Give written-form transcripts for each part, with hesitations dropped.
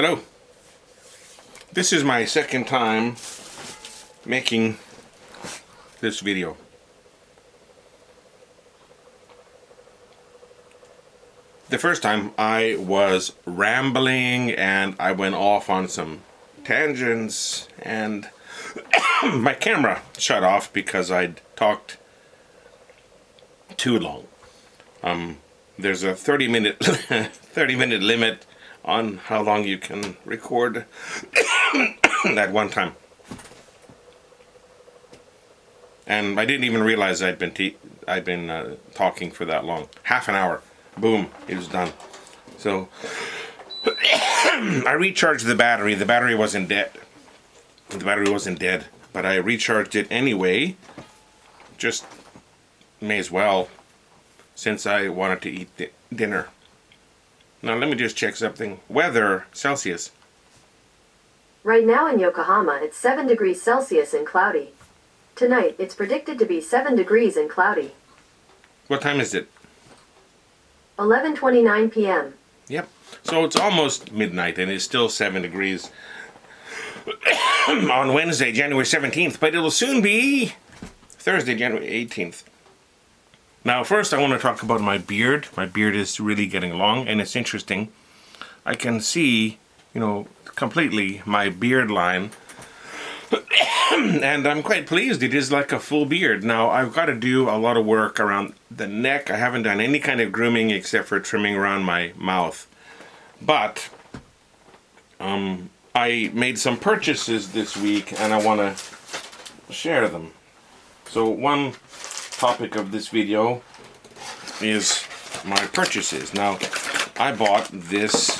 Hello. This is my second time making this video. The first time I was rambling and I went off on some tangents and my camera shut off because I'd talked too long. There's a 30-minute limit on how long you can record at one time. And I didn't even realize I'd been talking for that long. Half an hour. Boom, it was done. So I recharged the battery. The battery wasn't dead. But I recharged it anyway. Just may as well, since I wanted to eat dinner. Now let me just check something. Weather, Celsius. Right now in Yokohama, it's 7 degrees Celsius and cloudy. Tonight, it's predicted to be 7 degrees and cloudy. What time is it? 11:29 p.m. Yep. So it's almost midnight and it's still 7 degrees on Wednesday, January 17th. But it'll soon be Thursday, January 18th. Now first I want to talk about my beard. My beard is really getting long and it's interesting. I can see, completely my beard line. And I'm quite pleased. It is like a full beard. Now I've got to do a lot of work around the neck. I haven't done any kind of grooming except for trimming around my mouth. But I made some purchases this week and I want to share them. So one topic of this video is my purchases. Now I bought this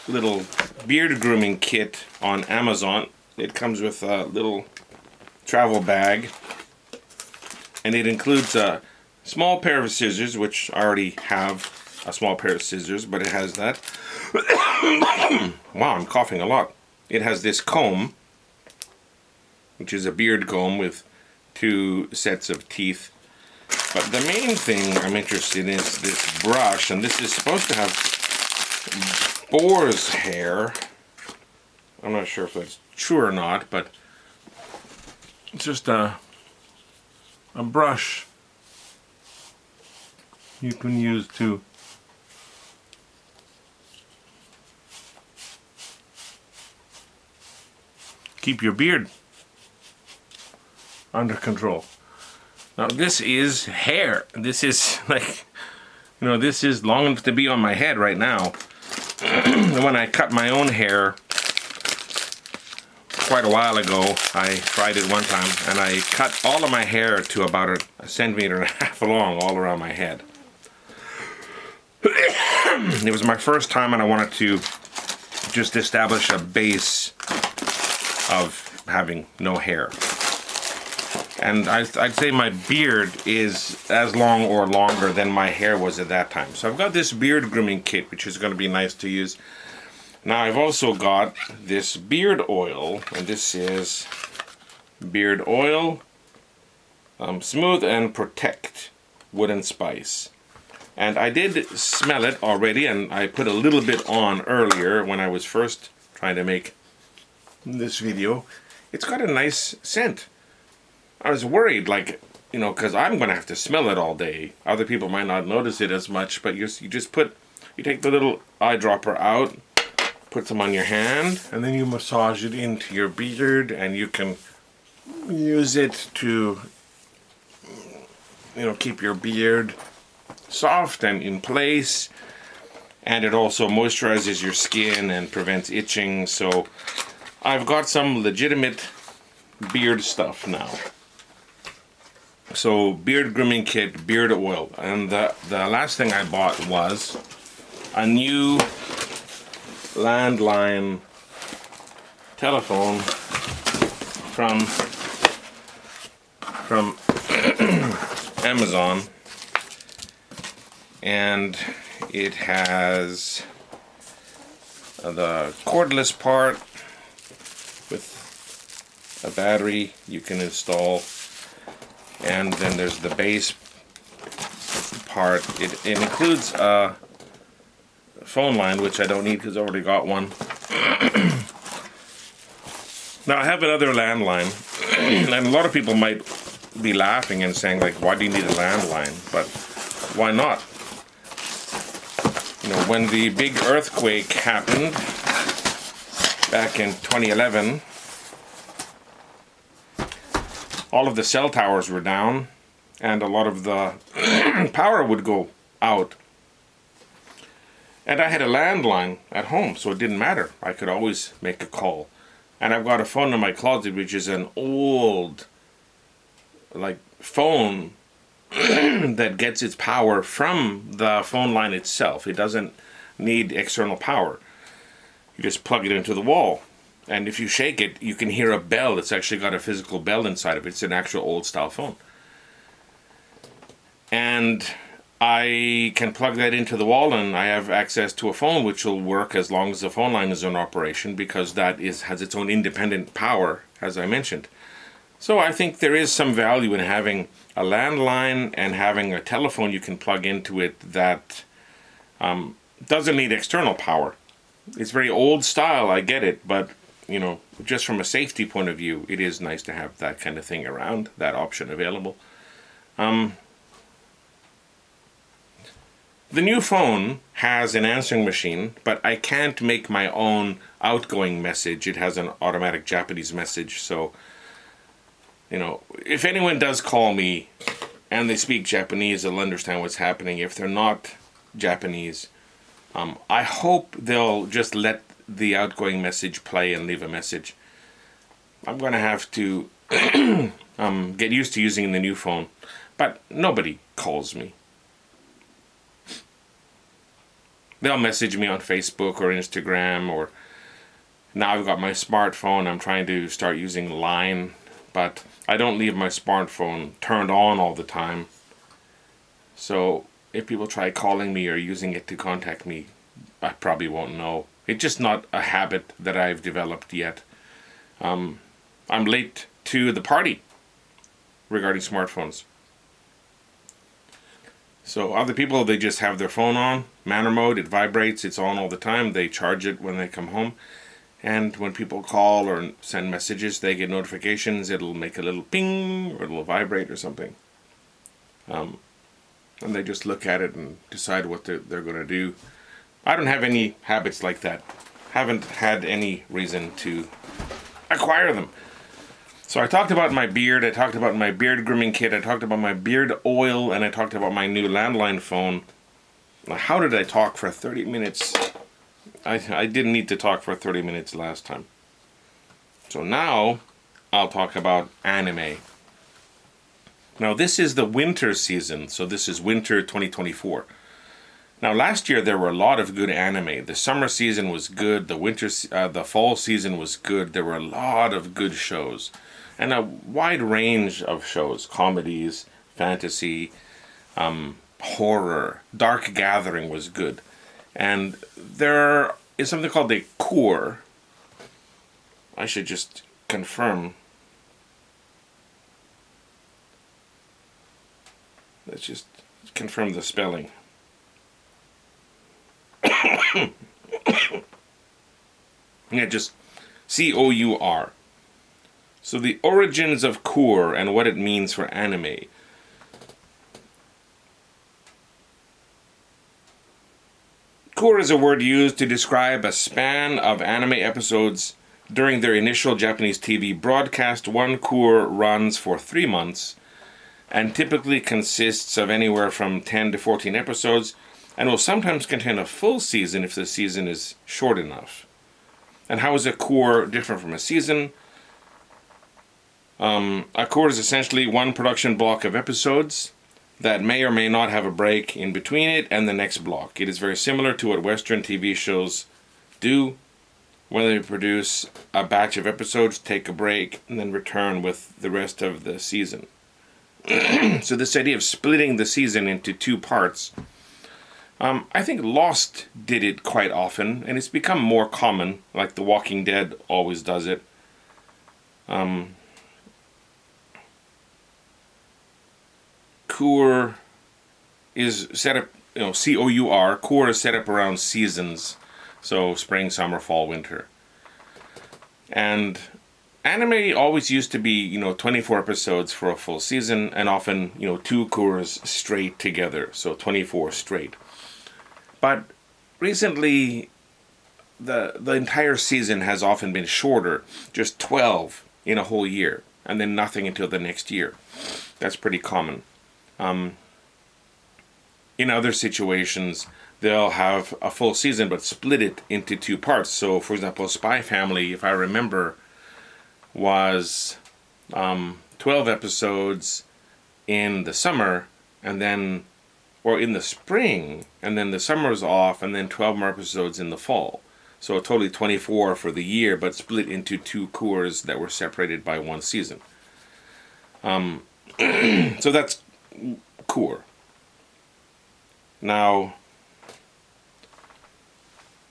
little beard grooming kit on Amazon. It comes with a little travel bag and it includes a small pair of scissors, which I already have a small pair of scissors, but it has that. Wow, I'm coughing a lot. It has this comb, which is a beard comb with 2 sets of teeth. But the main thing I'm interested in is this brush, and this is supposed to have boar's hair. I'm not sure if that's true or not, but it's just a brush you can use to keep your beard under control. Now this is hair. This is like, this is long enough to be on my head right now. When I cut my own hair quite a while ago, I tried it one time and I cut all of my hair to about a centimeter and a half long all around my head. It was my first time and I wanted to just establish a base of having no hair. And I'd say my beard is as long or longer than my hair was at that time. So I've got this beard grooming kit, which is going to be nice to use. Now I've also got this beard oil, and this is beard oil, Smooth and Protect Wooden Spice. And I did smell it already, and I put a little bit on earlier when I was first trying to make this video. It's got a nice scent. I was worried, because I'm going to have to smell it all day. Other people might not notice it as much, but you take the little eyedropper out, put some on your hand, and then you massage it into your beard, and you can use it to, keep your beard soft and in place. And it also moisturizes your skin and prevents itching. So I've got some legitimate beard stuff now. So beard grooming kit, beard oil, and the last thing I bought was a new landline telephone from Amazon, and it has the cordless part with a battery you can install. And then there's the base part. It includes a phone line, which I don't need because I already got one. Now I have another landline, and a lot of people might be laughing and saying, like, why do you need a landline? But why not? You know, when the big earthquake happened back in 2011, all of the cell towers were down, and a lot of the power would go out. And I had a landline at home, so it didn't matter. I could always make a call. And I've got a phone in my closet, which is an old, like, phone that gets its power from the phone line itself. It doesn't need external power. You just plug it into the wall. And if you shake it, you can hear a bell. It's actually got a physical bell inside of it. It's an actual old style phone. And I can plug that into the wall, and I have access to a phone which will work as long as the phone line is in operation, because that has its own independent power, as I mentioned. So I think there is some value in having a landline and having a telephone you can plug into it that doesn't need external power. It's very old style, I get it, but you know, just from a safety point of view, it is nice to have that kind of thing around, that option available. The new phone has an answering machine, but I can't make my own outgoing message. It has an automatic Japanese message, so, you know, if anyone does call me and they speak Japanese, they'll understand what's happening. If they're not Japanese, I hope they'll just let the outgoing message play and leave a message. I'm going to have to get used to using the new phone, but nobody calls me. They'll message me on Facebook or Instagram, or now I've got my smartphone. I'm trying to start using Line, but I don't leave my smartphone turned on all the time. So if people try calling me or using it to contact me, I probably won't know. It's just not a habit that I've developed yet. I'm late to the party regarding smartphones. So other people, they just have their phone on, manner mode, it vibrates, it's on all the time. They charge it when they come home. And when people call or send messages, they get notifications. It'll make a little ping, or it'll vibrate or something. And they just look at it and decide what they're going to do. I don't have any habits like that. Haven't had any reason to acquire them. So I talked about my beard, I talked about my beard grooming kit, I talked about my beard oil, and I talked about my new landline phone. Now, how did I talk for 30 minutes? I didn't need to talk for 30 minutes last time. So now I'll talk about anime. Now this is the winter season, so this is winter 2024. Now last year there were a lot of good anime. The summer season was good, the fall season was good. There were a lot of good shows. And a wide range of shows, comedies, fantasy, horror. Dark Gathering was good. And there is something called a core. I should just confirm. Let's just confirm the spelling. Yeah, just C-O-U-R. So the origins of core and what it means for anime. Core is a word used to describe a span of anime episodes during their initial Japanese TV broadcast. One core runs for 3 months and typically consists of anywhere from 10 to 14 episodes, and will sometimes contain a full season if the season is short enough. And how is a core different from a season? A core is essentially one production block of episodes that may or may not have a break in between it and the next block. It is very similar to what Western TV shows do when they produce a batch of episodes, take a break, and then return with the rest of the season. So this idea of splitting the season into 2 parts, I think Lost did it quite often, and it's become more common, like The Walking Dead always does it. Core is set up COUR. Cour is set up around seasons, so spring, summer, fall, winter. And anime always used to be 24 episodes for a full season, and often 2 cours straight together, so 24 straight. But recently, the entire season has often been shorter, just 12 in a whole year, and then nothing until the next year. That's pretty common. In other situations, they'll have a full season but split it into 2 parts. So, for example, Spy Family, if I remember, was 12 episodes in the summer, and then, or in the spring, and then the summer's off, and then 12 more episodes in the fall. So totally 24 for the year, but split into 2 cours that were separated by 1 season. So that's cour. Now,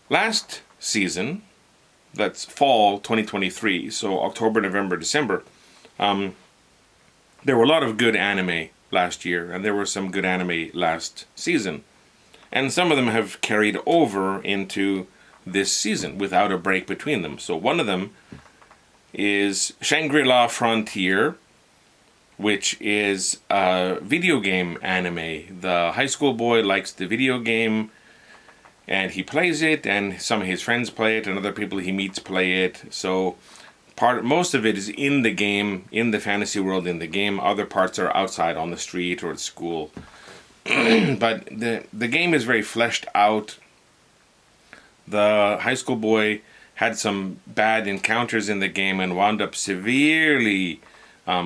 last season, that's fall 2023, so October, November, December, there were a lot of good anime last year, and there were some good anime last season. And some of them have carried over into this season without a break between them. So one of them is Shangri-La Frontier, which is a video game anime. The high school boy likes the video game, and he plays it, and some of his friends play it, and other people he meets play it. So most of it is in the game, in the fantasy world in the game. Other parts are outside on the street or at school. But the game is very fleshed out. The high school boy had some bad encounters in the game and wound up severely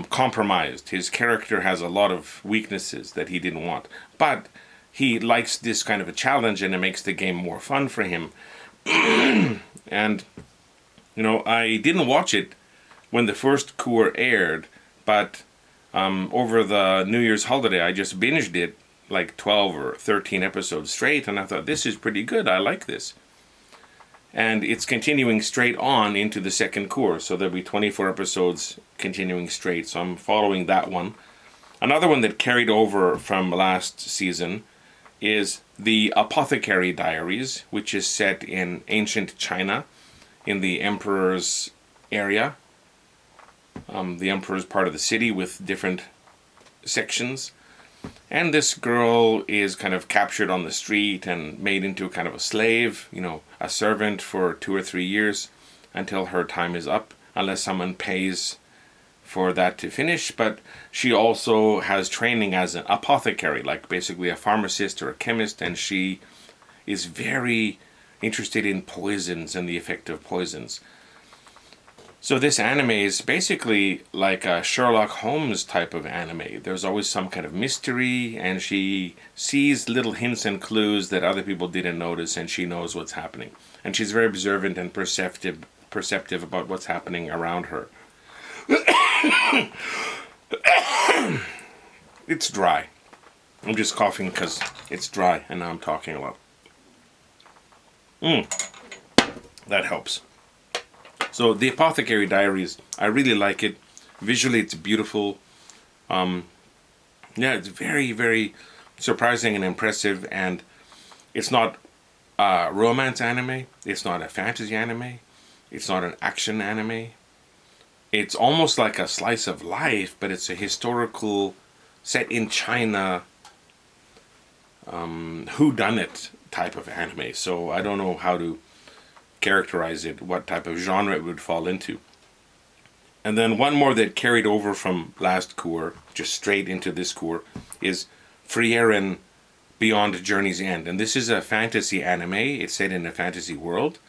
compromised. His character has a lot of weaknesses that he didn't want. But he likes this kind of a challenge, and it makes the game more fun for him. And, I didn't watch it when the first cour aired, but over the New Year's holiday, I just binged it like 12 or 13 episodes straight, and I thought, this is pretty good. I like this. And it's continuing straight on into the second cour, so there'll be 24 episodes continuing straight, so I'm following that one. Another one that carried over from last season is the Apothecary Diaries, which is set in ancient China, in the Emperor's area. The Emperor's part of the city with different sections. And this girl is kind of captured on the street and made into kind of a slave, a servant for 2 or 3 years until her time is up, unless someone pays for that to finish. But she also has training as an apothecary, like basically a pharmacist or a chemist, and she is very interested in poisons and the effect of poisons. So this anime is basically like a Sherlock Holmes type of anime. There's always some kind of mystery, and she sees little hints and clues that other people didn't notice, and she knows what's happening. And she's very observant and perceptive about what's happening around her. It's dry. I'm just coughing because it's dry, and now I'm talking a lot. That helps. So the Apothecary Diaries, I really like it. Visually, it's beautiful. It's very, very surprising and impressive. And it's not a romance anime. It's not a fantasy anime. It's not an action anime. It's almost like a slice of life, but it's a historical, set in China, whodunit type of anime. So I don't know how to characterize it, what type of genre it would fall into. And then one more that carried over from last cour, just straight into this cour, is Frieren Beyond Journey's End. And this is a fantasy anime. It's set in a fantasy world.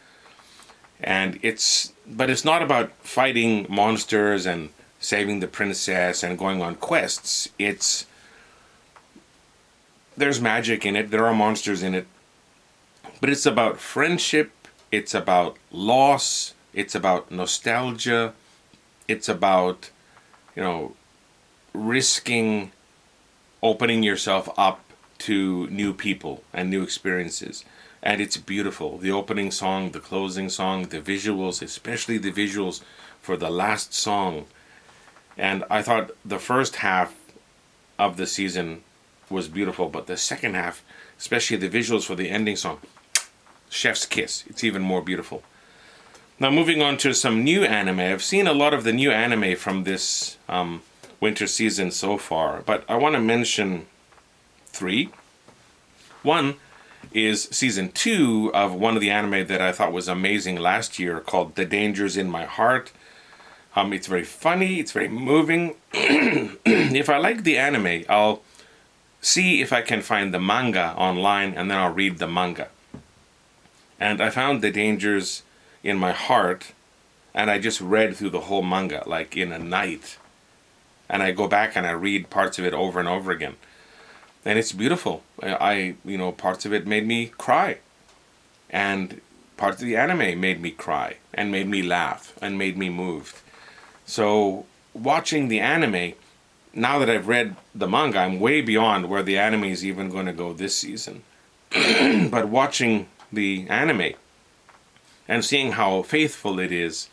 And it's not about fighting monsters and saving the princess and going on quests. There's magic in it, there are monsters in it, but it's about friendship. It's about loss, it's about nostalgia, it's about, risking opening yourself up to new people and new experiences. And it's beautiful. The opening song, the closing song, the visuals, especially the visuals for the last song. And I thought the first half of the season was beautiful, but the second half especially the visuals for the ending song. Chef's kiss. It's even more beautiful. Now moving on to some new anime. I've seen a lot of the new anime from this winter season so far, but I want to mention 3. One is season 2 of one of the anime that I thought was amazing last year called The Dangers in My Heart. It's very funny, it's very moving. If I like the anime, I'll see if I can find the manga online, and then I'll read the manga. And I found The Dangers in My Heart, and I just read through the whole manga like in a night. And I go back and I read parts of it over and over again. And it's beautiful. Parts of it made me cry. And parts of the anime made me cry and made me laugh and made me moved. So watching the anime, now that I've read the manga, I'm way beyond where the anime is even going to go this season. But watching the anime and seeing how faithful it is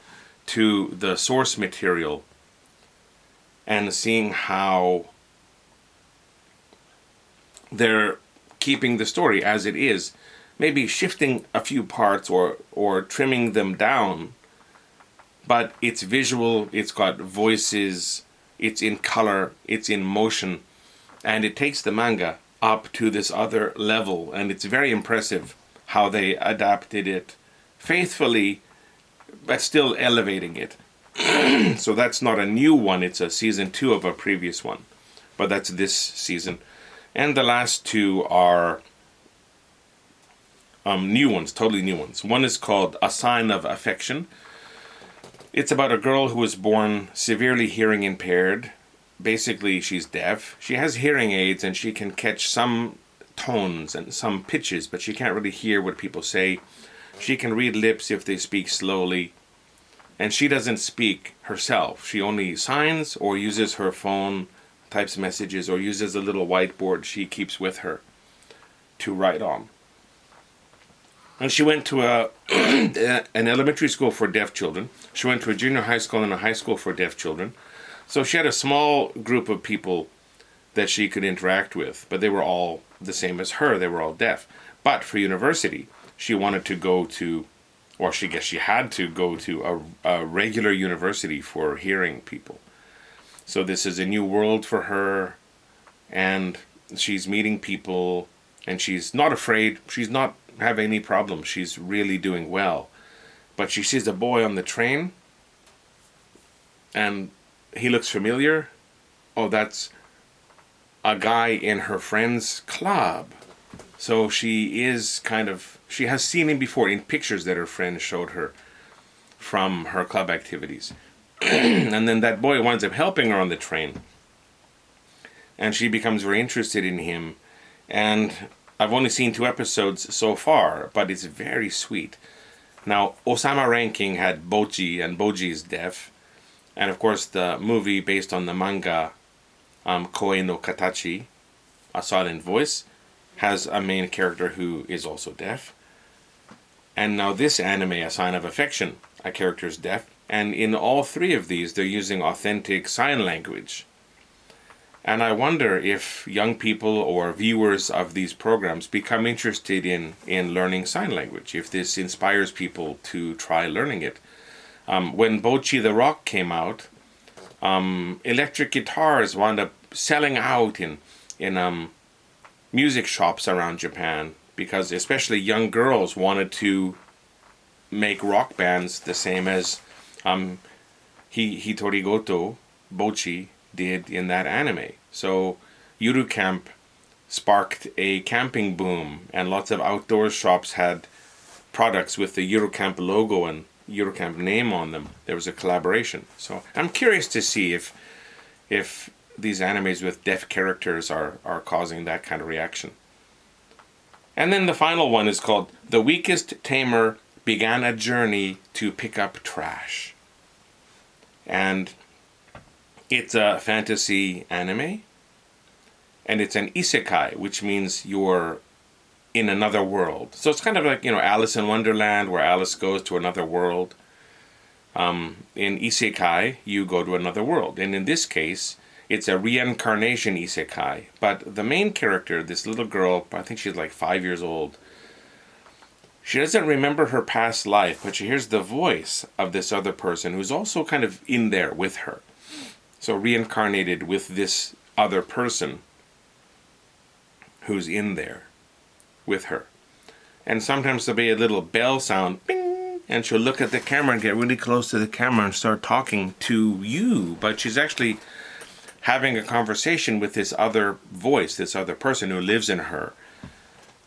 to the source material, and seeing how they're keeping the story as it is, maybe shifting a few parts or trimming them down, but it's visual, it's got voices, it's in color, it's in motion, and it takes the manga up to this other level, and it's very impressive how they adapted it faithfully, but still elevating it. So that's not a new one, it's a season 2 of a previous one, but that's this season. And the last 2 are new ones, totally new ones. One is called A Sign of Affection. It's about a girl who was born severely hearing impaired. Basically, she's deaf. She has hearing aids and she can catch some tones and some pitches, but she can't really hear what people say. She can read lips if they speak slowly. And she doesn't speak herself. She only signs or uses her phone, types messages, or uses a little whiteboard she keeps with her to write on. And she went to an elementary school for deaf children. She went to a junior high school and a high school for deaf children. So she had a small group of people that she could interact with, but they were all the same as her. They were all deaf. But for university, she wanted to go to, or she had to go to a regular university for hearing people. So this is a new world for her, and she's meeting people, and she's not afraid. She's not having any problems. She's really doing well. But she sees a boy on the train, and he looks familiar. Oh, that's a guy in her friend's club. So she has seen him before in pictures that her friend showed her from her club activities. And then that boy winds up helping her on the train. And she becomes very interested in him. And I've only seen 2 episodes so far, but it's very sweet. Now, Osama Ranking had Boji, and Boji is deaf. And of course, the movie based on the manga, Koe no Katachi, A Silent Voice, has a main character who is also deaf. And now this anime, A Sign of Affection, a character is deaf. And in all 3 of these, they're using authentic sign language. And I wonder if young people or viewers of these programs become interested in learning sign language, if this inspires people to try learning it. When Bocchi the Rock came out, electric guitars wound up selling out in music shops around Japan, because especially young girls wanted to make rock bands the same as Hitori Goto, Bocchi, did in that anime. So Yuru Camp sparked a camping boom, and lots of outdoor shops had products with the Yuru Camp logo and Yuru Camp name on them. There was a collaboration. So I'm curious to see if these animes with deaf characters are causing that kind of reaction. And then the final one is called The Weakest Tamer Began a Journey to Pick Up Trash. And it's a fantasy anime, and it's an isekai, which means you're in another world. So it's kind of like, Alice in Wonderland, where Alice goes to another world. In isekai, you go to another world. And in this case, it's a reincarnation isekai. But the main character, this little girl, I think she's like 5 years old, she doesn't remember her past life, but she hears the voice of this other person who's also kind of in there with her. So reincarnated with this other person who's in there with her. And sometimes there'll be a little bell sound, bing, and she'll look at the camera and get really close to the camera and start talking to you. But she's actually having a conversation with this other voice, this other person who lives in her,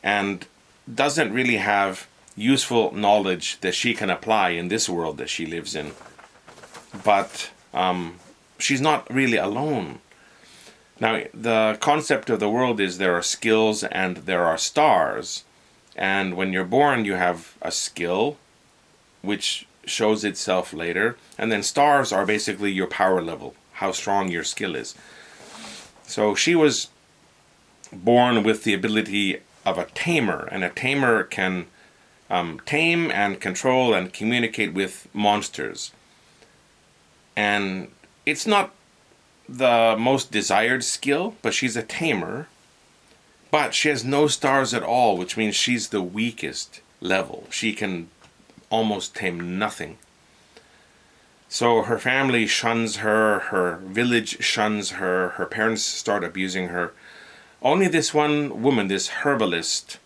and doesn't really have useful knowledge that she can apply in this world that she lives in. But she's not really alone. Now, the concept of the world is there are skills and there are stars. And when you're born, you have a skill, which shows itself later. And then stars are basically your power level, how strong your skill is. So she was born with the ability of a tamer, and a tamer can tame and control and communicate with monsters. And it's not the most desired skill, but she's a tamer. But she has no stars at all, which means she's the weakest level. She can almost tame nothing. So her family shuns her, her village shuns her, her parents start abusing her. Only this one woman, this herbalist,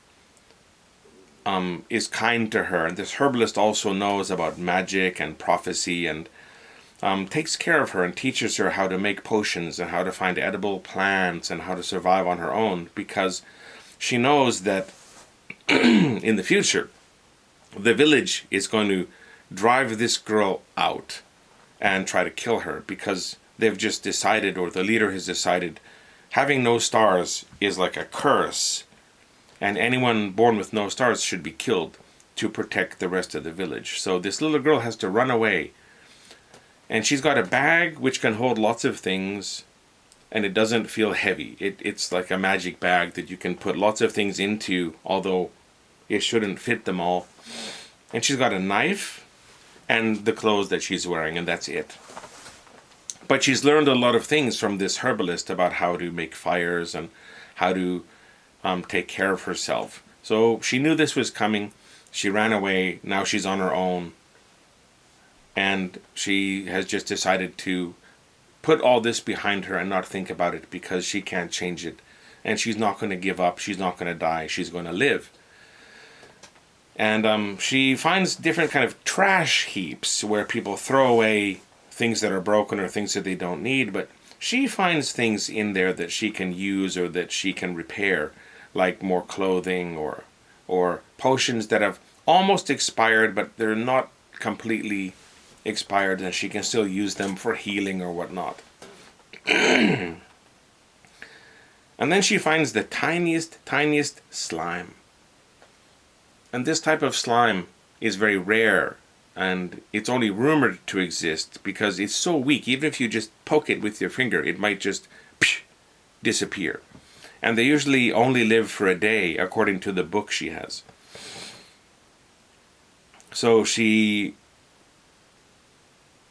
is kind to her. And this herbalist also knows about magic and prophecy and takes care of her and teaches her how to make potions and how to find edible plants and how to survive on her own, because she knows that in the future, the village is going to drive this girl out and try to kill her, because they've just decided, or the leader has decided, having no stars is like a curse, and anyone born with no stars should be killed to protect the rest of the village. So this little girl has to run away, and she's got a bag which can hold lots of things, and it doesn't feel heavy. It's like a magic bag that you can put lots of things into, although it shouldn't fit them all. And she's got a knife and the clothes that she's wearing, and that's it. But she's learned a lot of things from this herbalist about how to make fires and how to take care of herself. So she knew this was coming. She ran away. Now she's on her own. And she has just decided to put all this behind her and not think about it, because she can't change it. And she's not going to give up. She's not going to die. She's going to live. And she finds different kind of trash heaps where people throw away things that are broken or things that they don't need, but she finds things in there that she can use or that she can repair, like more clothing or potions that have almost expired, but they're not completely expired, and she can still use them for healing or whatnot. And then she finds the tiniest slime. And this type of slime is very rare, and it's only rumored to exist because it's so weak. Even if you just poke it with your finger, it might just disappear. And they usually only live for a day, according to the book she has. So she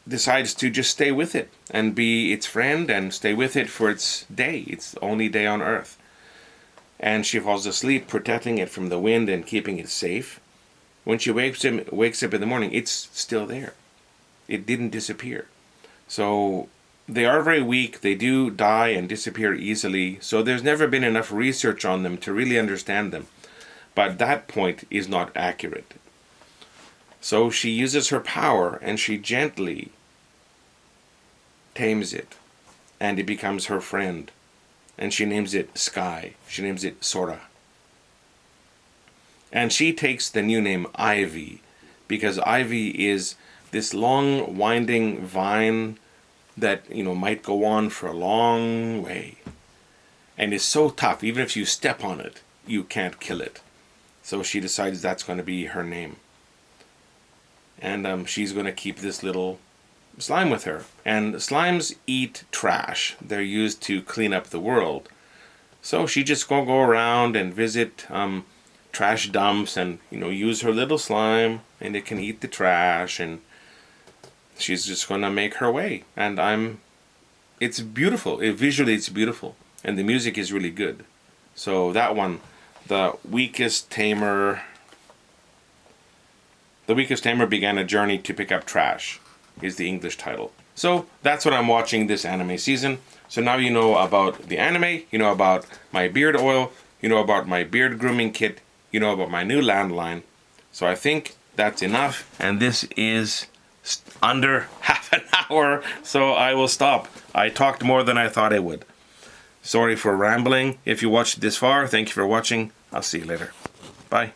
decides to just stay with it and be its friend and stay with it for its day, its only day on Earth. And she falls asleep protecting it from the wind and keeping it safe. When she wakes up in the morning, it's still there. It didn't disappear. So they are very weak. They do die and disappear easily. So there's never been enough research on them to really understand them. But that point is not accurate. So she uses her power and she gently tames it. And it becomes her friend. And she names it Sky. She names it Sora. And she takes the new name Ivy, because Ivy is this long winding vine that, might go on for a long way. And is so tough, even if you step on it, you can't kill it. So she decides that's going to be her name. And she's going to keep this little slime with her. And slimes eat trash. They're used to clean up the world. So she just gonna go around and visit trash dumps and use her little slime, and it can eat the trash, and she's just gonna make her way. And I'm it's beautiful. Visually, it's beautiful. And the music is really good. So that one, The Weakest Tamer Began a Journey to Pick Up Trash is the English title. So that's what I'm watching this anime season. So now you know about the anime, you know about my beard oil, you know about my beard grooming kit, you know about my new landline. So I think that's enough. And this is under half an hour, so I will stop. I talked more than I thought I would. Sorry for rambling. If you watched this far, thank you for watching. I'll see you later. Bye.